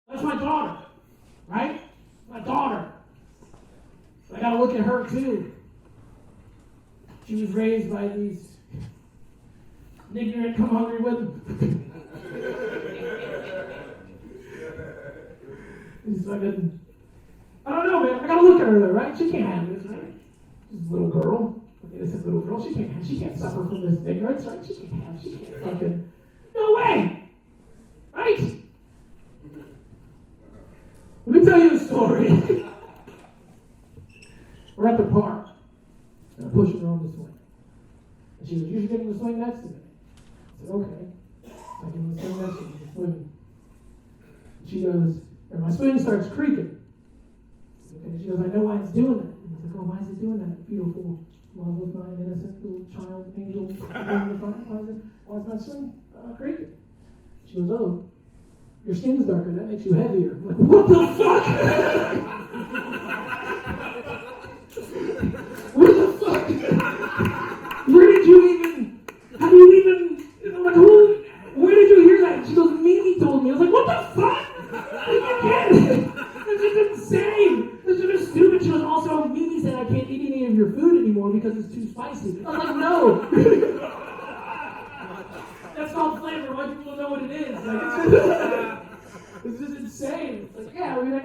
That's my daughter, right? My daughter. I gotta look at her too. She was raised by these ignorant, come hungry women. I don't know, man. I gotta look at her though, right? She can't have this, right? She's a little girl. Okay, this is a little girl. She can't suffer from this ignorance, right? She can't fucking. No way! Right? Let me tell you a story. We're at the park. And I'm pushing her on the swing. And she goes, you should get in the swing next to me. I said, okay. I get in the swing next to me, the swing. She goes, and my swing starts creaking. And she goes, I know why it's doing that. And I was like, oh, why is it doing that? Beautiful, love of mine, innocent little child, angel. Why is my swing creaking? She goes, oh, your skin's darker, that makes you heavier. I'm like, what the fuck? What the fuck? Where did you even, how do you even, like, who, where did you hear that? She goes, Mimi told me. I was like, what the fuck? You can't. This is insane. This is stupid. She goes, also, Mimi said I can't eat any of your food anymore because it's too spicy. I was like, no. That's called flavor. Why people don't know what it is? Like, it's just insane. It's like, yeah, I mean, I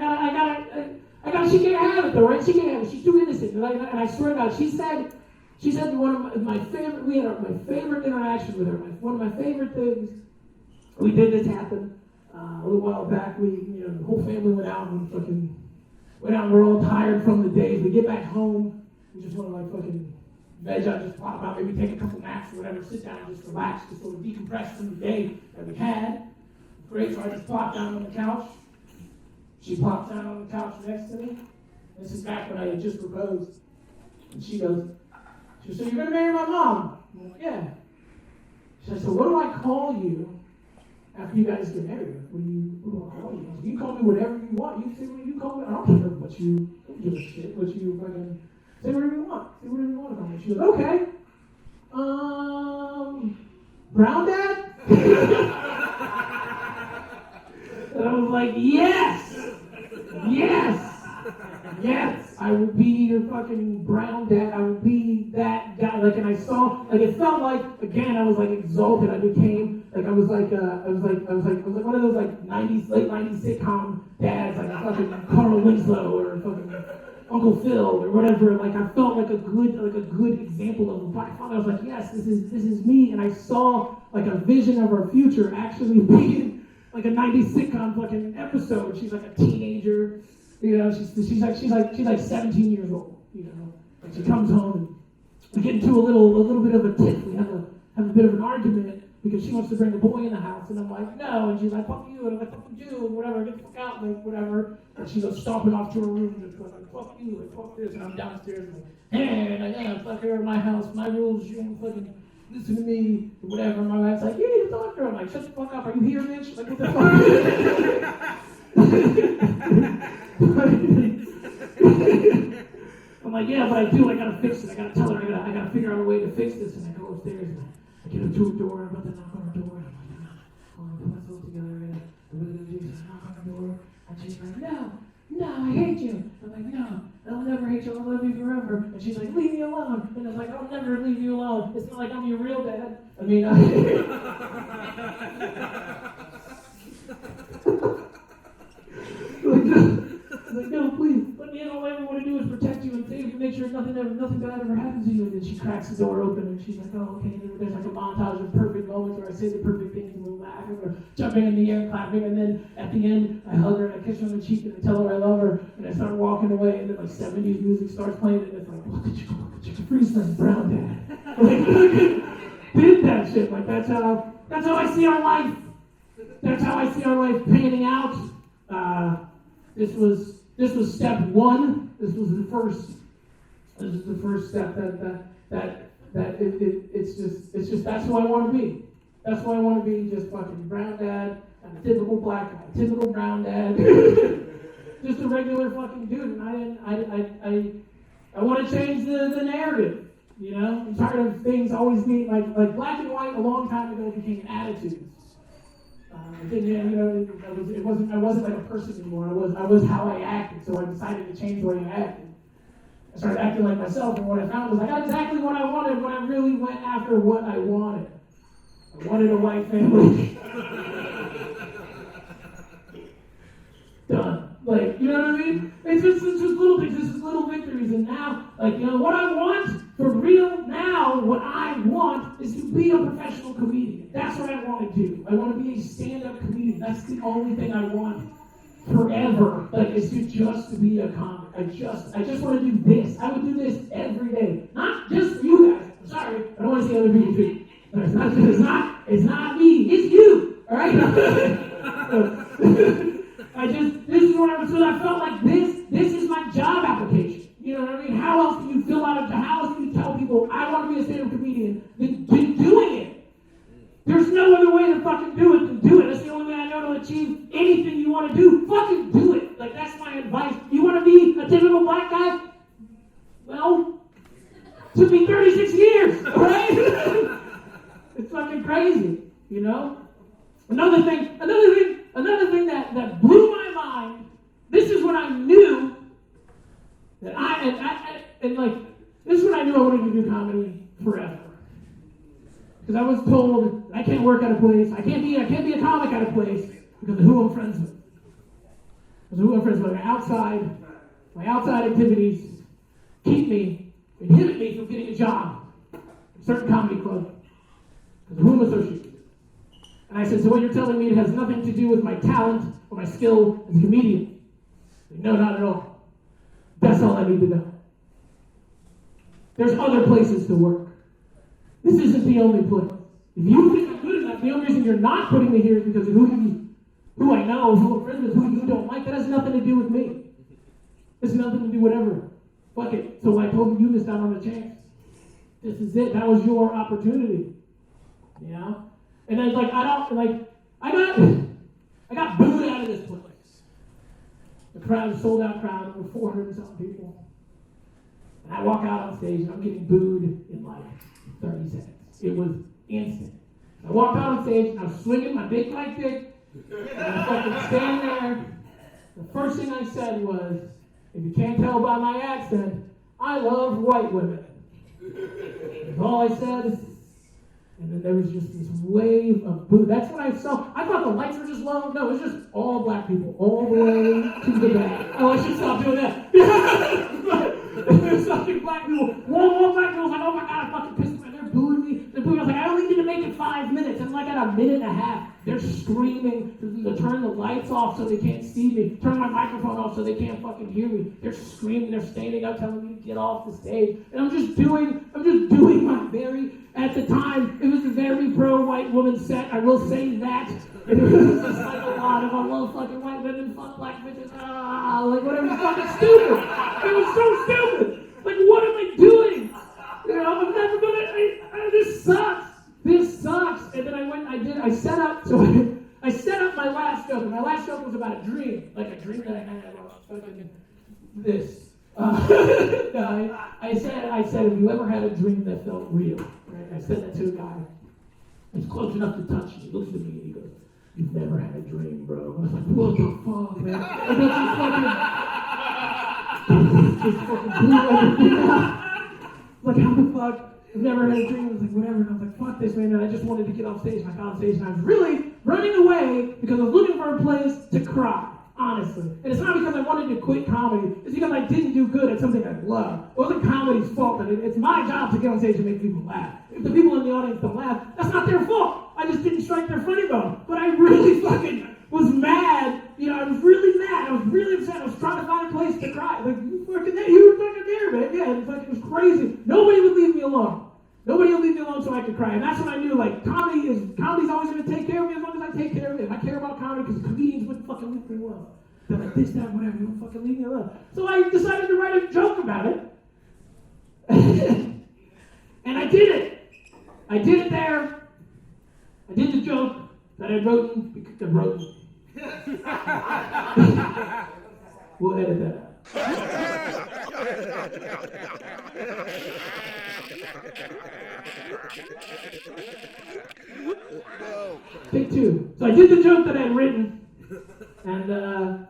gotta, she can't have it though, right? She can't have it. She's too innocent. And I swear to God, she said one of my favorite, we had my favorite interaction with her. One of my favorite things, we did this happen a little while back. The whole family went out and we're all tired from the days. We get back home, we just want to like fucking veg out, just pop out, maybe take a couple naps or whatever, sit down and just relax, just sort of decompress from the day that we had. Great, so I just plopped down on the couch. She plopped down on the couch next to me. This is back when I had just proposed. And she goes, so you're gonna marry my mom? I'm like, yeah. She said, so what do I call you after you guys get married? What do I call you? I said, you can call me whatever you want. You say what you call me. I don't care what you don't give a shit. What you fucking say whatever you want. Say whatever you want to call me. She goes, okay. Brown Dad? And I was like, yes! I will be your fucking brown dad. I will be that guy. Like, and I saw, like, it felt like, again, I was like exalted. I became, like, I was like one of those like late 90s sitcom dads, like a fucking Carl Winslow or fucking Uncle Phil or whatever. Like, I felt like a good example of a black father. I was like, yes, this is me. And I saw like a vision of our future actually being like a 90s sitcom fucking episode. She's like a teenager, you know, she's like 17 years old, you know. And she comes home and we get into a little bit of a tiff. We have a bit of an argument because she wants to bring a boy in the house, and I'm like, no, and she's like, fuck you, and I'm like, fuck you, and whatever, get the fuck out, like, whatever. And she goes stomping off to her room and just goes like, fuck you, and fuck this, and I'm downstairs like, hey, fuck her in my house, my rules, you don't fucking listen to me, whatever. And my wife's like, you need to talk to her. I'm like, shut the fuck up, are you here, bitch? Like, what the fuck? I'm like, yeah, but I do, I gotta fix it. I gotta tell her, I gotta figure out a way to fix this. And I go upstairs and I get her to a door, I'm about to knock on her door. And I'm like, oh, I put myself together and what are you gonna do? So I knock on her door. And she's like, no, I hate you. I'm like, no, I'll never hate you, I'll love you forever. And she's like, leave me alone. And I'm like, I'll never leave you alone. It's not like I'm your real dad. I mean, like, no, please, let me in. All I ever want to do is protect you and save you, make sure nothing bad ever happens to you. And then she cracks the door open and she's like, oh, okay. And there's like a montage of perfect moments where I say the perfect things and we're laughing or jumping in the air, clapping. And then at the end, I hug her and I kiss her on the cheek and I tell her I love her. And I start walking away and then like 70s music starts playing and it's like, look at you, freeze like Brown Dad. Like, did that shit. Like, that's how I see our life. That's how I see our life panning out. This was step one. This was the first step it's just that's who I want to be. That's who I want to be, just fucking brown dad, and a typical black guy, typical brown dad. Just a regular fucking dude. And I want to change the narrative. You know? I'm tired of things always being like black and white a long time ago became attitudes. I didn't, I wasn't like a person anymore. I was how I acted. So I decided to change the way I acted. I started acting like myself, and what I found was I got exactly what I wanted when I really went after what I wanted. I wanted a white family. Done. Like, you know what I mean? It's just little things, it's just little victories. And now, like, what I want for real now, what I want is to be a professional comedian. That's what I want to do. I want to be a stand-up comedian. That's the only thing I want forever. Like, is to just be a comic. I just want to do this. I would do this every day. Not just for you guys. I'm sorry. I don't want to see other people too. It's not me. It's you. All right? This is what I felt like this is my job application. You know what I mean? How else can you fill out how else can you tell people I want to be a stand-up comedian than doing it? There's no other way to fucking do it than do it. That's the only way I know to achieve anything you want to do. Fucking do it. Like, that's my advice. You want to be a typical black guy? Well, it took me 36 years, all right? It's fucking crazy, you know? Another thing that blew my mind, this is when I knew that this is when I knew I wanted to do comedy forever. Because I was told I can't work at a place, I can't be a comic at a place because of who I'm friends with. Because of who I'm friends with. My outside activities inhibit me from getting a job at a certain comedy club. Because of who I'm associated with. And I said, so what you're telling me it has nothing to do with my talent or my skill as a comedian? No, not at all. That's all I need to know. There's other places to work. This isn't the only place. If you think I'm good enough, the only reason you're not putting me here is because of who I know, who I'm friends with, who you don't like. That has nothing to do with me. It's nothing to do with whatever. Fuck it. So I told you missed out on a chance. This is it. That was your opportunity. You know? And I was like, I got booed out of this place. The crowd, sold out crowd, over 400 and something people. And I walk out on stage and I'm getting booed in like 30 seconds. It was instant. I walked out on stage and I was swinging my big white dick. And I fucking stand there. The first thing I said was, if you can't tell by my accent, I love white women. That's all I said. And then there was just this wave of boo. That's what I saw. I thought the lights were just low. No, it was just all black people, all the way to the back. Oh, I should stop doing that. There's fucking black people. One black girl was like, oh my God, I fucking pissed me. They're booing me. They're booing me. I was like, I only need to make it 5 minutes. And like at a minute and a half, they're screaming to turn the lights off so they can't see me. Turn my microphone off so they can't fucking hear me. They're screaming. They're standing up telling me to get off the stage. And I'm just doing my very, at the time, it was a very pro-white woman set. I will say that. And it was just like a lot of, I love fucking white women, fuck black bitches, like whatever. It was fucking stupid. It was so stupid. Like, what am I doing? You know, I'm never gonna, this sucks. This sucks. And then I set up my last joke. And my last joke was about a dream. Like a dream that I had about fucking this. I said, have you ever had a dream that felt real? Right? I said that to a guy. He's close enough to touch me. He looks at me and he goes, you've never had a dream, bro. I was like, what the fuck, man? And then just fucking blew everything out. Like, how the fuck? I've never had a dream. I was like, whatever. And I was like, fuck this, man. And I just wanted to get off stage. And I got on stage and I was really running away because I was looking for a place to cry. Honestly. And it's not because I wanted to quit comedy. It's because I didn't do good at something I love. It wasn't comedy's fault. It's my job to get on stage and make people laugh. If the people in the audience don't laugh, that's not their fault. I just didn't strike their funny bone. But I really fucking was mad. You know, I was really mad. I was really upset. I was trying to find a place to cry. Like, you were fucking there, man. Yeah, and it was crazy. Nobody would leave me alone. Nobody will leave me alone so I could cry. And that's when I knew, like, comedy's always going to take care of me as long as I take care of it. If I care about comedy, because comedians wouldn't fucking leave me alone. They're like, this, that, whatever, you don't fucking leave me alone. So I decided to write a joke about it. And I did it. I did it there. I did the joke that I wrote. We'll edit that out. Take two. So I did the joke that I had written, and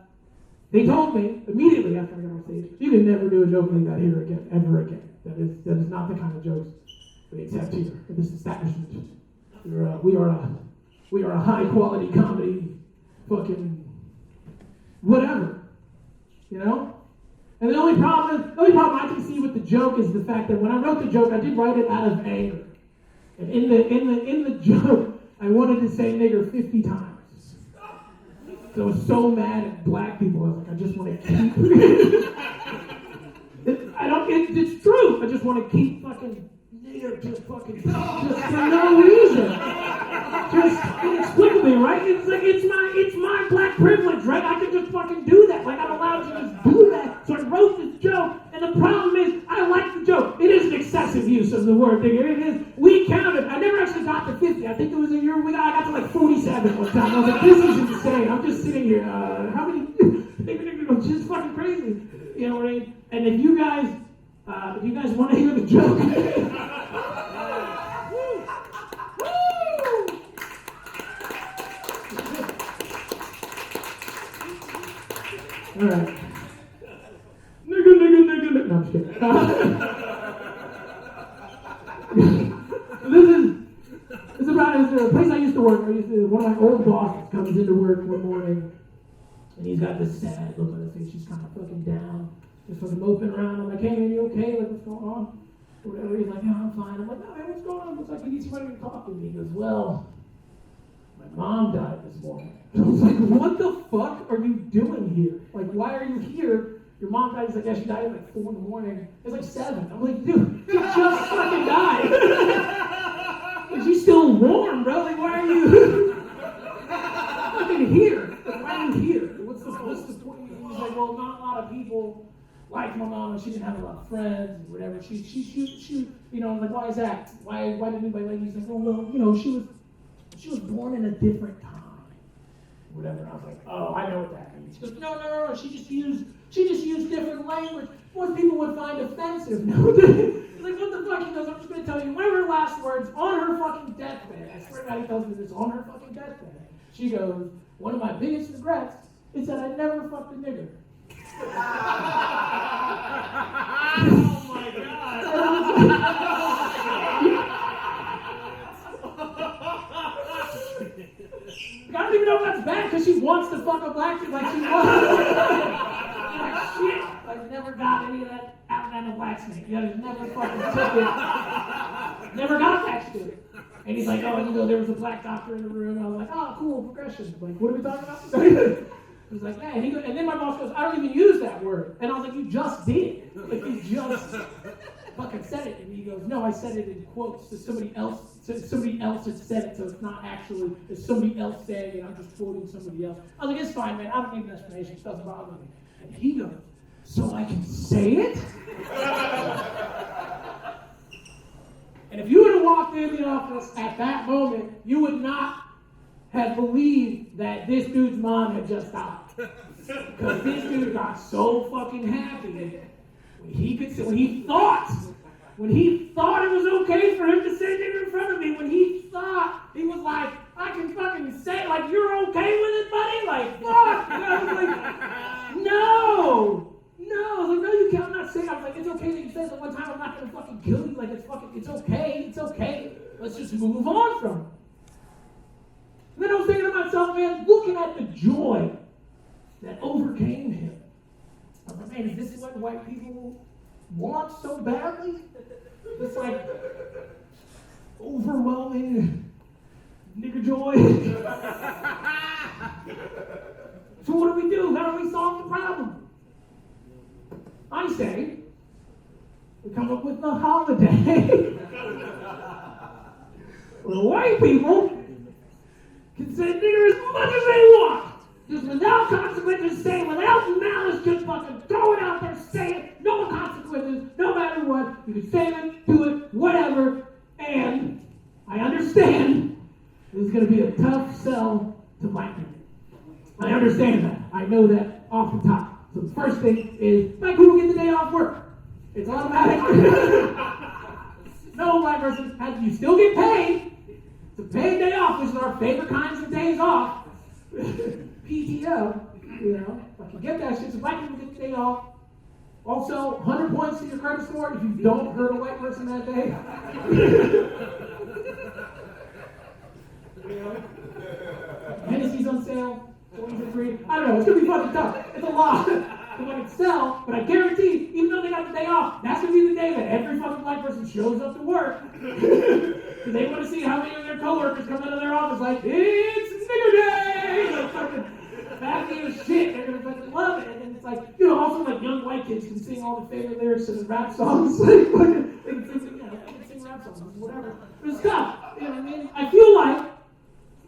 they told me immediately after I got on stage, you can never do a joke like that here again, ever again. That is not the kind of jokes we accept here in this establishment. We are a high quality comedy, fucking whatever, you know. And the only problem I can see with the joke is the fact that when I wrote the joke, I did write it out of anger. And in the joke, I wanted to say nigger 50 times. So I was so mad at black people. I was like, I just want to keep. It's true. I just want to keep fucking nigger just for no reason. Just inexplicably, right? It's like it's my black privilege, right? I can just fucking do that. Like I'm allowed to just do that. So I wrote this joke, and the problem is I like the joke. It is an excessive use of the word nigger. It is. We counted. I never actually got to 50. I think it was a year. I got to like 47 one time. I was like, this is insane. I'm just sitting here. How many? It's just fucking crazy. You know what I mean? And if you guys want to hear the joke. All right. Nigga. No, I'm just kidding. This is about a place I used to work. One of my old bosses comes into work one morning, and he's got this sad look on his face. She's kind of fucking down, just fucking moping around. I'm like, hey man, you okay? Like, what's going on? Or whatever. He's like, no, I'm fine. I'm like, no man, what's going on? Looks like you need somebody to talk to me. He goes, well, my mom died this morning. I was like, what the fuck are you doing here? Like, why are you here? Your mom died. He's like, yeah, she died at like 4 a.m. It's like 7. I'm like, dude, she just fucking died. Like, she's still warm, bro. Like, why are you fucking here? Like, why are you here? What's the point? He's like, well, not a lot of people like my mom, and she didn't have a lot of friends and whatever. She you know, I'm like, why is that? Why did anybody like me? He's like, oh, well, you know, she was born in a different time. Whatever. And I was like, oh, I know what that means. He goes, no. She just used different language. Most people would find offensive. No, he's like, what the fuck? He goes, I'm just gonna tell you one of her last words on her fucking deathbed. I swear to God, he tells me this on her fucking deathbed. She goes, one of my biggest regrets is that I never fucked a nigger. Oh my God. I don't even know if that's bad because she wants to fuck a black chick like she wants. Like shit. Like never got any of that Alvarado blacksmith. You know, never fucking took it. Never got that shit. And he's like, oh, and you know, there was a black doctor in the room. And I was like, oh, cool, progression. Like, what are we talking about? He was like, yeah. And then my boss goes, I don't even use that word. And I was like, you just did. Like, you just fucking said it. And he goes, no, I said it in quotes to somebody else. Somebody else had said it, so it's not actually, it's somebody else saying it. I'm just quoting somebody else. I was like, it's fine, man. I don't need an explanation. It doesn't bother me. And he goes, so I can say it? And if you would have walked in the office at that moment, you would not have believed that this dude's mom had just died. Because this dude got so fucking happy when he thought it was okay for him to say nigger in front of me, when he thought, he was like, I can fucking say, like, you're okay with it, buddy? Like, fuck! And I was like, no! I was like, no, you can't. I'm not saying, I was like, it's okay that you said that one time, I'm not gonna fucking kill you. Like, it's okay. Let's just move on from it. And then I was thinking to myself, man, looking at the joy that overcame him. I was like, man, is this what white people want so badly? It's like overwhelming nigger joy. So what do? How do we solve the problem? I say, we come up with a holiday where white people can say nigger as much as they want. Just without consequences, say without malice, just fucking throw it out there, say it, no consequences, no matter what. You can say it, do it, whatever. And I understand this is going to be a tough sell to black people. I understand that. I know that off the top. So the first thing is black people get the day off work. It's automatic. no black person has, you still get paid. It's a paid day off, which is our favorite kinds of days off. PTO, you know, if you get that shit, so black people get the day off. Also, 100 points to your credit score if you don't hurt a white person that day. You know? Hennessy's on sale, 20 for free. I don't know, it's gonna be fucking tough. It's a lot to fucking sell, but I guarantee, even though they got the day off, that's gonna be the day that every fucking black person shows up to work. Because they want to see how many of their coworkers come out of their office like, it's nigger day! Like fucking happy as shit. They're gonna fucking love it. And then it's like, you know, also like young white kids can sing all the favorite lyrics to the rap songs. Like fucking, they can sing, you know, they can sing rap songs, whatever. It's tough. You know what I mean? I feel like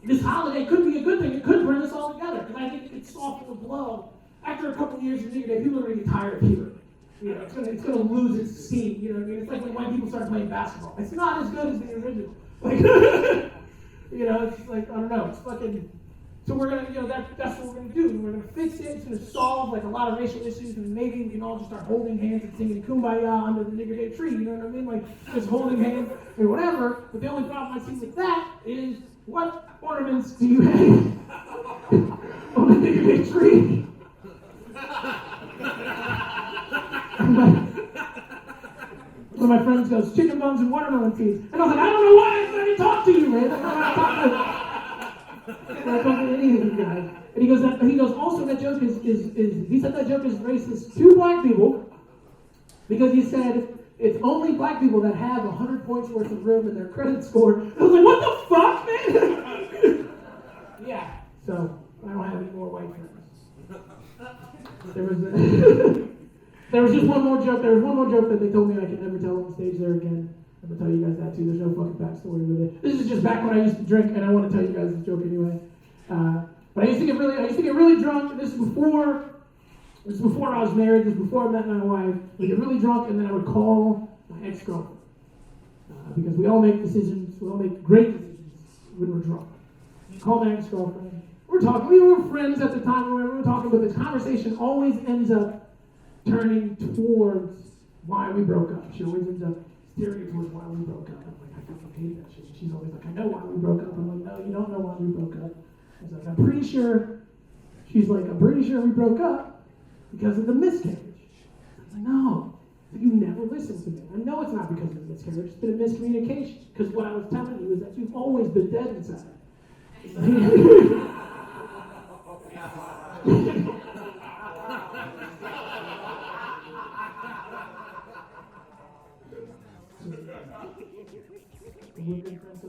this holiday could be a good thing. It could bring us all together. Because I think it could soften the blow. After a couple of years of nigger day, people are gonna get tired of hearing it. You know, it's gonna lose its steam. You know what I mean? It's like when white people started playing basketball. It's not as good as the original. Like, you know, it's like, I don't know. It's fucking. So we're gonna, you know, that's what we're gonna do. We're gonna fix it. It's gonna solve like a lot of racial issues, and maybe we can all just start holding hands and singing "Kumbaya" under the nigger day tree. You know what I mean? Like just holding hands or whatever. But the only problem I see with that is, what ornaments do you hang on the nigger day tree? One of my friends goes, chicken bones and watermelon seeds. And I was like, I don't know why I'm trying to talk to you, man. I'm not talking to any of you guys. And he goes, also that joke is he said that joke is racist to black people because he said it's only black people that have 100 points worth of room in their credit score. I was like, what the fuck, man? Yeah. So I don't have any more white friends. There was just one more joke. There was one more joke that they told me I could never tell on stage there again. I'm gonna tell you guys that too. There's no fucking backstory with it. This is just back when I used to drink, and I want to tell you guys this joke anyway. But I used to get really drunk. This is before I was married. This is before I met my wife. I get really drunk, and then I would call my ex-girlfriend because we all make decisions. We all make great decisions when we're drunk. Call my ex-girlfriend. We're talking. We were friends at the time. We were talking, but this conversation always ends up turning towards why we broke up. She always ends up steering towards why we broke up. I'm like, I fucking hate that shit. She's always like, I know why we broke up. I'm like, no, you don't know why we broke up. I was like, I'm pretty sure. She's like, I'm pretty sure we broke up because of the miscarriage. I'm like, no, you never listen to me. I know it's not because of the miscarriage. It's been a miscommunication. Because what I was telling you is that you've always been dead inside. So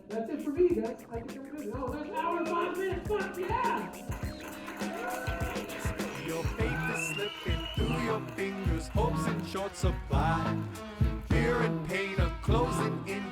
that's it for me, guys. I think we're good. Oh, that's hour and 5 minutes. Fuck yeah! Your faith is slipping through your fingers, hopes in short supply. Fear and pain are closing in